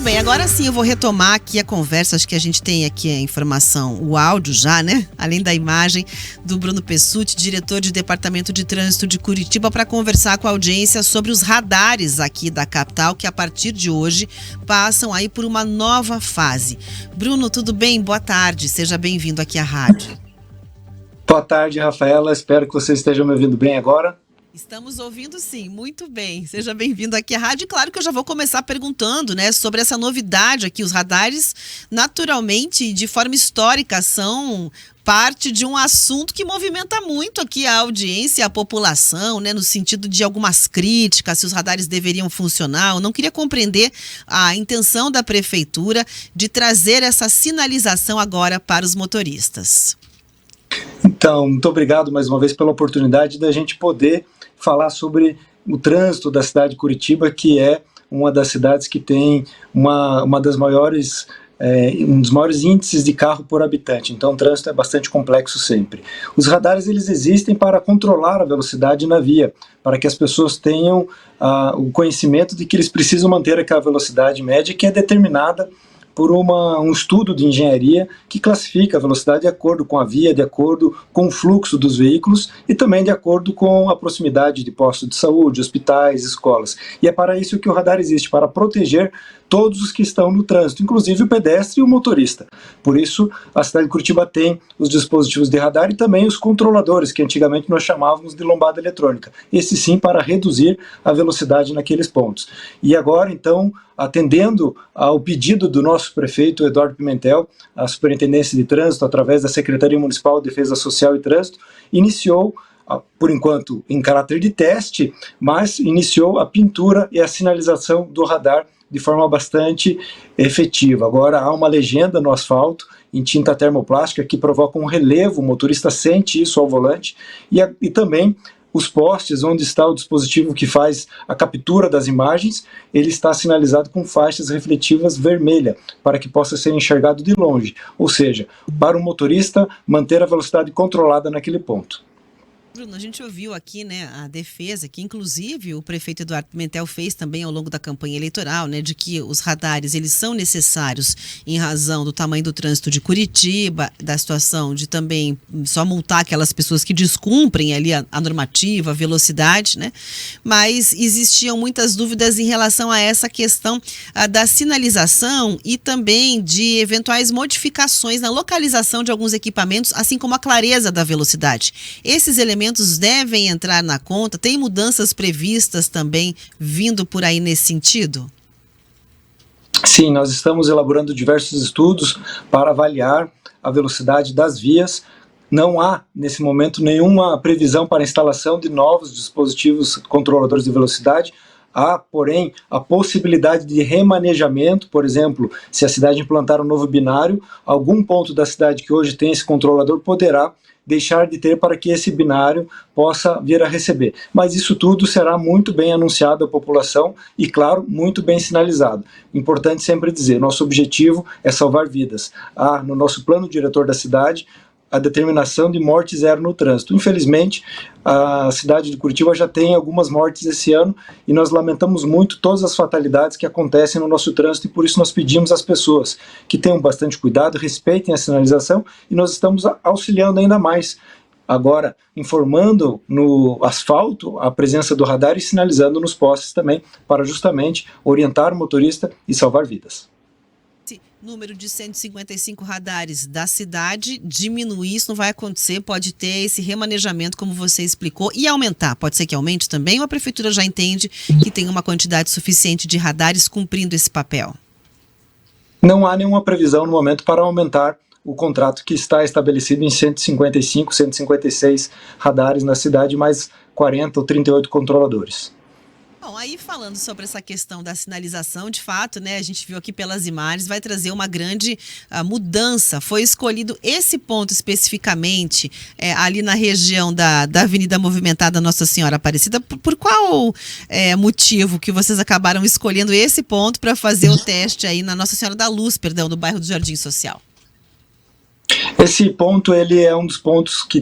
bem, agora sim eu vou retomar aqui a conversa, acho que a gente tem aqui a informação, o áudio já, né? Além da imagem do Bruno Pessutti, diretor de Departamento de Trânsito de Curitiba, para conversar com a audiência sobre os radares aqui da capital, que a partir de hoje passam aí por uma nova fase. Bruno, tudo bem? Boa tarde, seja bem-vindo aqui à rádio. Boa tarde, Rafaela, espero que você esteja me ouvindo bem agora. Estamos ouvindo sim, muito bem. Seja bem-vindo aqui à rádio. Claro que eu já vou começar perguntando, né, sobre essa novidade aqui. Os radares, naturalmente, de forma histórica, são parte de um assunto que movimenta muito aqui a audiência e a população, né, no sentido de algumas críticas, se os radares deveriam funcionar. Eu não queria compreender a intenção da prefeitura de trazer essa sinalização agora para os motoristas. Então, muito obrigado mais uma vez pela oportunidade da gente poder falar sobre o trânsito da cidade de Curitiba, que é uma das cidades que tem uma das maiores, um dos maiores índices de carro por habitante. Então, o trânsito é bastante complexo sempre. Os radares, eles existem para controlar a velocidade na via, para que as pessoas tenham o conhecimento de que eles precisam manter aquela velocidade média que é determinada por um estudo de engenharia que classifica a velocidade de acordo com a via, de acordo com o fluxo dos veículos e também de acordo com a proximidade de postos de saúde, hospitais, escolas. E é para isso que o radar existe, para proteger todos os que estão no trânsito, inclusive o pedestre e o motorista. Por isso, a cidade de Curitiba tem os dispositivos de radar e também os controladores, que antigamente nós chamávamos de lombada eletrônica. Esse sim para reduzir a velocidade naqueles pontos. E agora, então, atendendo ao pedido do nosso prefeito Eduardo Pimentel, a Superintendência de Trânsito, através da Secretaria Municipal de Defesa Social e Trânsito, iniciou, por enquanto em caráter de teste, mas iniciou a pintura e a sinalização do radar de forma bastante efetiva. Agora há uma legenda no asfalto em tinta termoplástica que provoca um relevo, o motorista sente isso ao volante, e também os postes onde está o dispositivo que faz a captura das imagens, ele está sinalizado com faixas refletivas vermelha, para que possa ser enxergado de longe, ou seja, para o motorista manter a velocidade controlada naquele ponto. Bruno, a gente ouviu aqui, né, a defesa que inclusive o prefeito Eduardo Pimentel fez também ao longo da campanha eleitoral, né, de que os radares eles são necessários em razão do tamanho do trânsito de Curitiba, da situação de também só multar aquelas pessoas que descumprem ali a normativa, a velocidade, né, mas existiam muitas dúvidas em relação a essa questão da sinalização e também de eventuais modificações na localização de alguns equipamentos, assim como a clareza da velocidade. Esses elementos devem entrar na conta? Tem mudanças previstas também vindo por aí nesse sentido? Sim, nós estamos elaborando diversos estudos para avaliar a velocidade das vias. Não há, nesse momento, nenhuma previsão para a instalação de novos dispositivos controladores de velocidade. Há, porém, a possibilidade de remanejamento, por exemplo, se a cidade implantar um novo binário, algum ponto da cidade que hoje tem esse controlador poderá deixar de ter para que esse binário possa vir a receber. Mas isso tudo será muito bem anunciado à população e, claro, muito bem sinalizado. Importante sempre dizer, nosso objetivo é salvar vidas. Há no nosso plano diretor da cidade a determinação de morte zero no trânsito. Infelizmente, a cidade de Curitiba já tem algumas mortes esse ano e nós lamentamos muito todas as fatalidades que acontecem no nosso trânsito e por isso nós pedimos às pessoas que tenham bastante cuidado, respeitem a sinalização e nós estamos auxiliando ainda mais. Agora, informando no asfalto a presença do radar e sinalizando nos postes também para justamente orientar o motorista e salvar vidas. Número de 155 radares da cidade, diminuir, isso não vai acontecer, pode ter esse remanejamento, como você explicou, e aumentar. Pode ser que aumente também, ou a prefeitura já entende que tem uma quantidade suficiente de radares cumprindo esse papel? Não há nenhuma previsão no momento para aumentar o contrato que está estabelecido em 155, 156 radares na cidade, mais 40 ou 38 controladores. Bom, aí falando sobre essa questão da sinalização, de fato, né, a gente viu aqui pelas imagens, vai trazer uma grande mudança. Foi escolhido esse ponto especificamente ali na região da Avenida Movimentada Nossa Senhora Aparecida. Por qual motivo que vocês acabaram escolhendo esse ponto para fazer o teste aí na Nossa Senhora da Luz, perdão, do bairro do Jardim Social? Esse ponto ele é um dos pontos que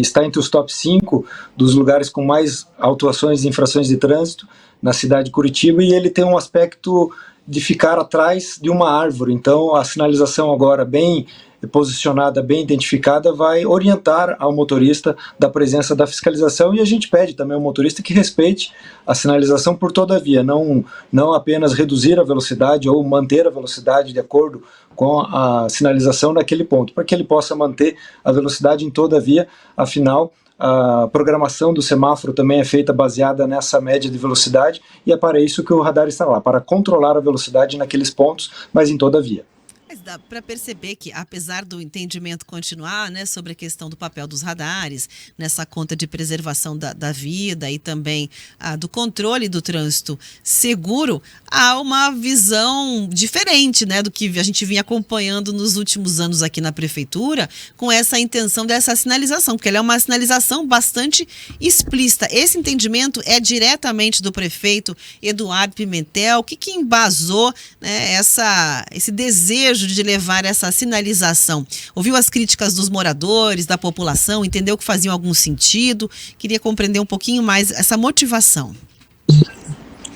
está entre os top 5 dos lugares com mais autuações de infrações de trânsito na cidade de Curitiba, e ele tem um aspecto de ficar atrás de uma árvore. Então a sinalização agora bem posicionada, bem identificada, vai orientar ao motorista da presença da fiscalização, e a gente pede também ao motorista que respeite a sinalização por toda a via, não apenas reduzir a velocidade ou manter a velocidade de acordo com a sinalização naquele ponto, para que ele possa manter a velocidade em toda a via. Afinal, a programação do semáforo também é feita baseada nessa média de velocidade, e é para isso que o radar está lá, para controlar a velocidade naqueles pontos, mas em toda a via. Mas dá para perceber que, apesar do entendimento continuar, né, sobre a questão do papel dos radares, nessa conta de preservação da vida e também do controle do trânsito seguro, há uma visão diferente, né, do que a gente vinha acompanhando nos últimos anos aqui na prefeitura, com essa intenção dessa sinalização, porque ela é uma sinalização bastante explícita. Esse entendimento é diretamente do prefeito Eduardo Pimentel. O que embasou, né, esse desejo de levar essa sinalização? Ouviu as críticas dos moradores, da população, entendeu que faziam algum sentido? Queria compreender um pouquinho mais essa motivação.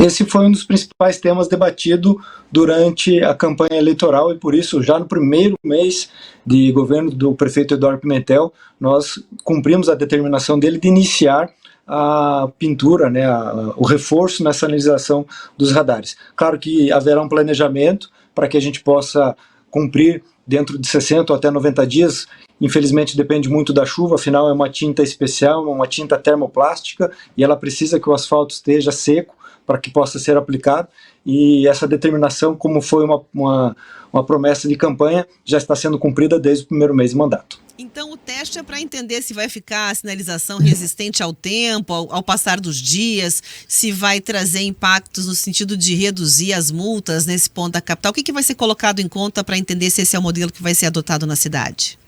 Esse foi um dos principais temas debatido durante a campanha eleitoral, e por isso, já no primeiro mês de governo do prefeito Eduardo Pimentel, nós cumprimos a determinação dele de iniciar a pintura, né, o reforço na sinalização dos radares. Claro que haverá um planejamento para que a gente possa cumprir dentro de 60 ou até 90 dias. Infelizmente depende muito da chuva, afinal é uma tinta especial, uma tinta termoplástica, e ela precisa que o asfalto esteja seco para que possa ser aplicado, e essa determinação, como foi uma promessa de campanha, já está sendo cumprida desde o primeiro mês de mandato. Então o teste é para entender se vai ficar a sinalização resistente ao tempo, ao passar dos dias, se vai trazer impactos no sentido de reduzir as multas nesse ponto da capital. O que vai ser colocado em conta para entender se esse é o modelo que vai ser adotado na cidade?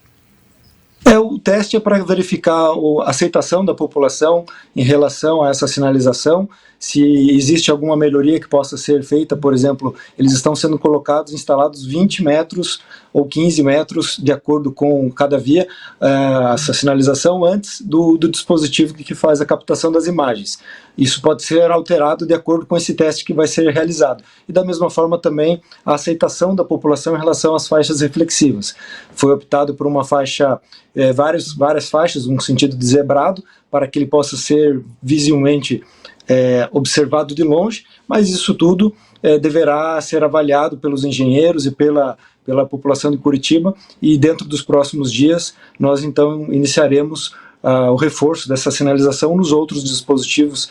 O teste é para verificar a aceitação da população em relação a essa sinalização, se existe alguma melhoria que possa ser feita. Por exemplo, eles estão sendo instalados 20 metros ou 15 metros, de acordo com cada via, essa sinalização antes do dispositivo que faz a captação das imagens. Isso pode ser alterado de acordo com esse teste que vai ser realizado. E da mesma forma também a aceitação da população em relação às faixas reflexivas. Foi optado por uma faixa, várias faixas, no sentido de zebrado, para que ele possa ser visivelmente observado de longe, mas isso tudo deverá ser avaliado pelos engenheiros e pela população de Curitiba, e dentro dos próximos dias nós então iniciaremos o reforço dessa sinalização nos outros dispositivos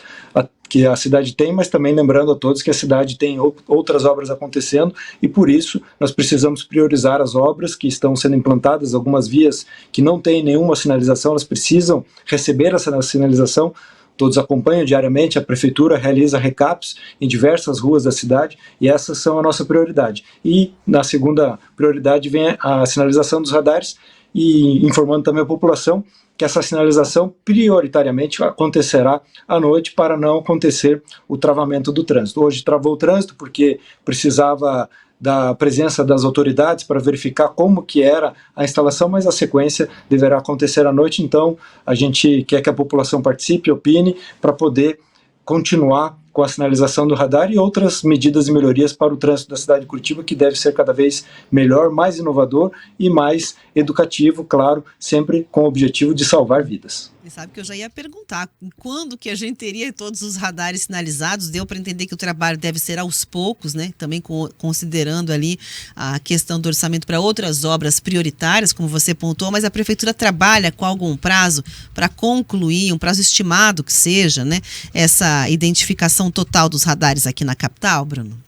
que a cidade tem, mas também lembrando a todos que a cidade tem outras obras acontecendo, e por isso nós precisamos priorizar as obras que estão sendo implantadas. Algumas vias que não têm nenhuma sinalização, elas precisam receber essa sinalização. Todos acompanham diariamente, a prefeitura realiza recaps em diversas ruas da cidade, e essas são a nossa prioridade. E na segunda prioridade vem a sinalização dos radares, e informando também a população que essa sinalização prioritariamente acontecerá à noite, para não acontecer o travamento do trânsito. Hoje travou o trânsito porque precisava da presença das autoridades para verificar como que era a instalação, mas a sequência deverá acontecer à noite. Então a gente quer que a população participe, opine, para poder continuar com a sinalização do radar e outras medidas e melhorias para o trânsito da cidade de Curitiba, que deve ser cada vez melhor, mais inovador e mais educativo, claro, sempre com o objetivo de salvar vidas. Você sabe que eu já ia perguntar quando que a gente teria todos os radares sinalizados. Deu para entender que o trabalho deve ser aos poucos, né? Também considerando ali a questão do orçamento para outras obras prioritárias, como você pontuou, mas a prefeitura trabalha com algum prazo para concluir, um prazo estimado que seja, né? Essa identificação total dos radares aqui na capital, Bruno?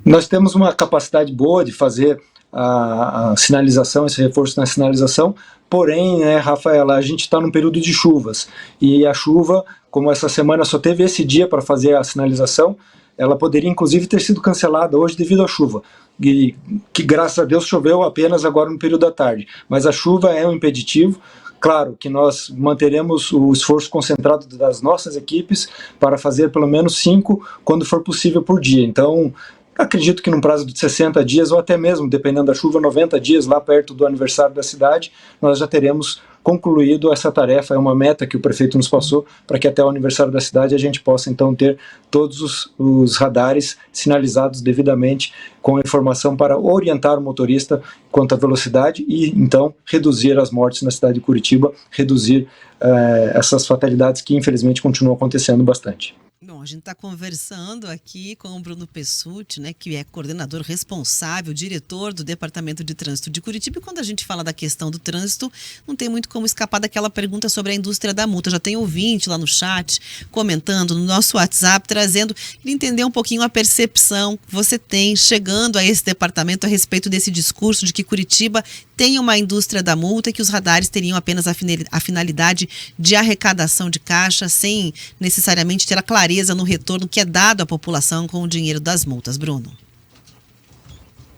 Nós temos uma capacidade boa de fazer a sinalização, esse reforço na sinalização, porém, né, Rafaela, a gente está num período de chuvas, e a chuva, como essa semana só teve esse dia para fazer a sinalização, ela poderia inclusive ter sido cancelada hoje devido à chuva, e que graças a Deus choveu apenas agora no período da tarde, mas a chuva é um impeditivo. Claro que nós manteremos o esforço concentrado das nossas equipes para fazer pelo menos 5, quando for possível, por dia. Então, acredito que num prazo de 60 dias, ou até mesmo, dependendo da chuva, 90 dias, lá perto do aniversário da cidade, nós já teremos concluído essa tarefa. É uma meta que o prefeito nos passou para que até o aniversário da cidade a gente possa então ter todos os radares sinalizados devidamente com informação para orientar o motorista quanto à velocidade e então reduzir as mortes na cidade de Curitiba, reduzir essas fatalidades que infelizmente continuam acontecendo bastante. Bom, a gente está conversando aqui com o Bruno Pessutti, né, que é coordenador responsável, diretor do Departamento de Trânsito de Curitiba. E quando a gente fala da questão do trânsito, não tem muito como escapar daquela pergunta sobre a indústria da multa. Já tem ouvinte lá no chat, comentando no nosso WhatsApp, trazendo, ele entender um pouquinho a percepção que você tem chegando a esse departamento a respeito desse discurso de que Curitiba tem uma indústria da multa e que os radares teriam apenas a finalidade de arrecadação de caixa, sem necessariamente ter a clareza no retorno que é dado à população com o dinheiro das multas. Bruno.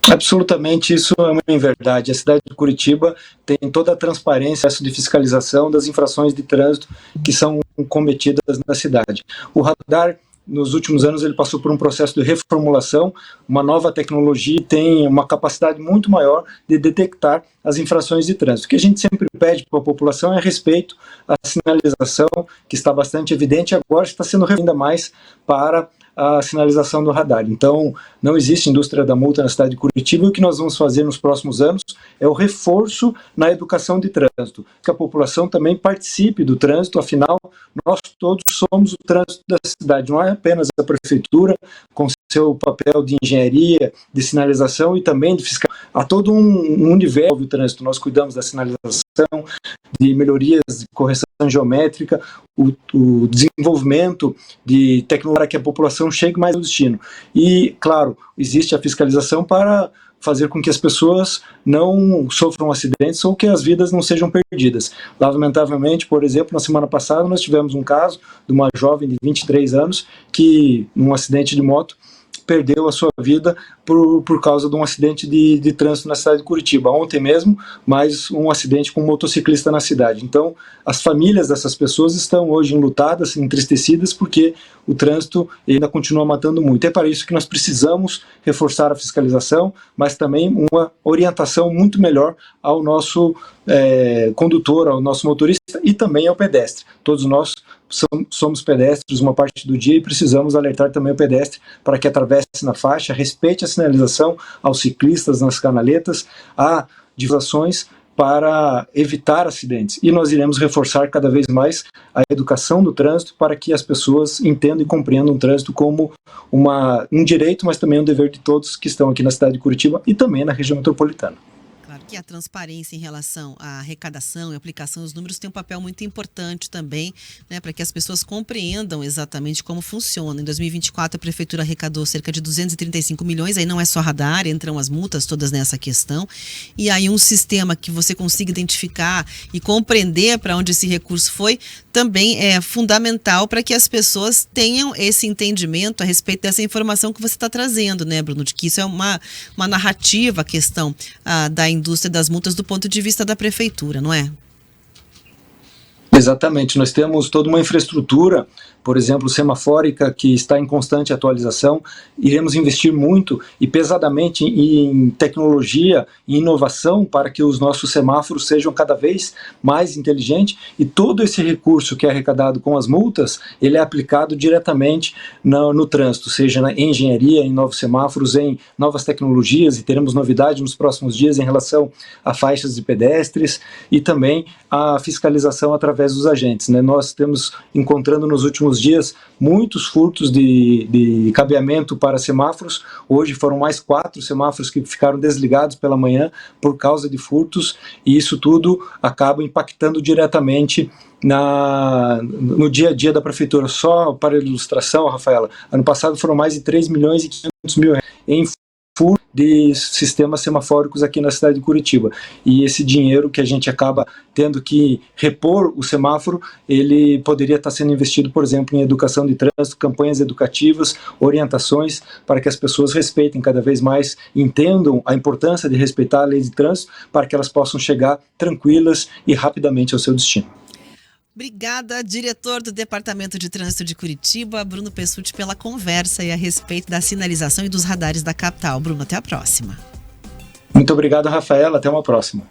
Absolutamente, isso é uma verdade. A cidade de Curitiba tem toda a transparência de fiscalização das infrações de trânsito que são cometidas na cidade. O radar, nos últimos anos, ele passou por um processo de reformulação, uma nova tecnologia tem uma capacidade muito maior de detectar as infrações de trânsito. O que a gente sempre pede para a população é respeito à sinalização, que está bastante evidente, agora está sendo ainda mais para a sinalização do radar. Então, não existe indústria da multa na cidade de Curitiba. O que nós vamos fazer nos próximos anos é o reforço na educação de trânsito, que a população também participe do trânsito, afinal, nós todos somos o trânsito da cidade, não é apenas a prefeitura, com seu papel de engenharia, de sinalização e também de fiscal. Há todo um universo do trânsito. Nós cuidamos da sinalização, de melhorias de correção geométrica, o desenvolvimento de tecnologia para que a população chegue mais ao destino. E, claro, existe a fiscalização para fazer com que as pessoas não sofram acidentes ou que as vidas não sejam perdidas. Lamentavelmente, por exemplo, na semana passada nós tivemos um caso de uma jovem de 23 anos que, num acidente de moto, perdeu a sua vida por causa de um acidente de trânsito na cidade de Curitiba. Ontem mesmo, mais um acidente com um motociclista na cidade. Então, as famílias dessas pessoas estão hoje enlutadas, entristecidas, porque o trânsito ainda continua matando muito. É para isso que nós precisamos reforçar a fiscalização, mas também uma orientação muito melhor ao nosso condutor, ao nosso motorista e também ao pedestre. Todos nós somos pedestres uma parte do dia e precisamos alertar também o pedestre para que atravesse na faixa, respeite a sinalização, aos ciclistas nas canaletas, há divulgações para evitar acidentes. E nós iremos reforçar cada vez mais a educação do trânsito para que as pessoas entendam e compreendam o trânsito como um direito, mas também um dever de todos que estão aqui na cidade de Curitiba e também na região metropolitana. Claro que a transparência em relação à arrecadação e aplicação dos números tem um papel muito importante também, né, para que as pessoas compreendam exatamente como funciona. Em 2024, a Prefeitura arrecadou cerca de 235 milhões, aí não é só radar, entram as multas todas nessa questão, e aí um sistema que você consiga identificar e compreender para onde esse recurso foi, também é fundamental para que as pessoas tenham esse entendimento a respeito dessa informação que você está trazendo, né, Bruno, de que isso é uma narrativa, a questão da indústria das multas do ponto de vista da prefeitura, não é? Exatamente, nós temos toda uma infraestrutura, por exemplo, semafórica, que está em constante atualização. Iremos investir muito e pesadamente em tecnologia e inovação para que os nossos semáforos sejam cada vez mais inteligentes e todo esse recurso que é arrecadado com as multas, ele é aplicado diretamente no trânsito, seja na engenharia, em novos semáforos, em novas tecnologias, e teremos novidade nos próximos dias em relação a faixas de pedestres e também a fiscalização através dos agentes, né? Nós estamos encontrando nos últimos dias muitos furtos de cabeamento para semáforos. Hoje foram mais 4 semáforos que ficaram desligados pela manhã por causa de furtos, e isso tudo acaba impactando diretamente no dia a dia da prefeitura. Só para ilustração, Rafaela, ano passado foram mais de 3 milhões e 500 mil reais em furto de sistemas semafóricos aqui na cidade de Curitiba. E esse dinheiro que a gente acaba tendo que repor o semáforo, ele poderia estar sendo investido, por exemplo, em educação de trânsito, campanhas educativas, orientações para que as pessoas respeitem cada vez mais, entendam a importância de respeitar a lei de trânsito para que elas possam chegar tranquilas e rapidamente ao seu destino. Obrigada, diretor do Departamento de Trânsito de Curitiba, Bruno Pessutti, pela conversa e a respeito da sinalização e dos radares da capital. Bruno, até a próxima. Muito obrigado, Rafaela. Até uma próxima.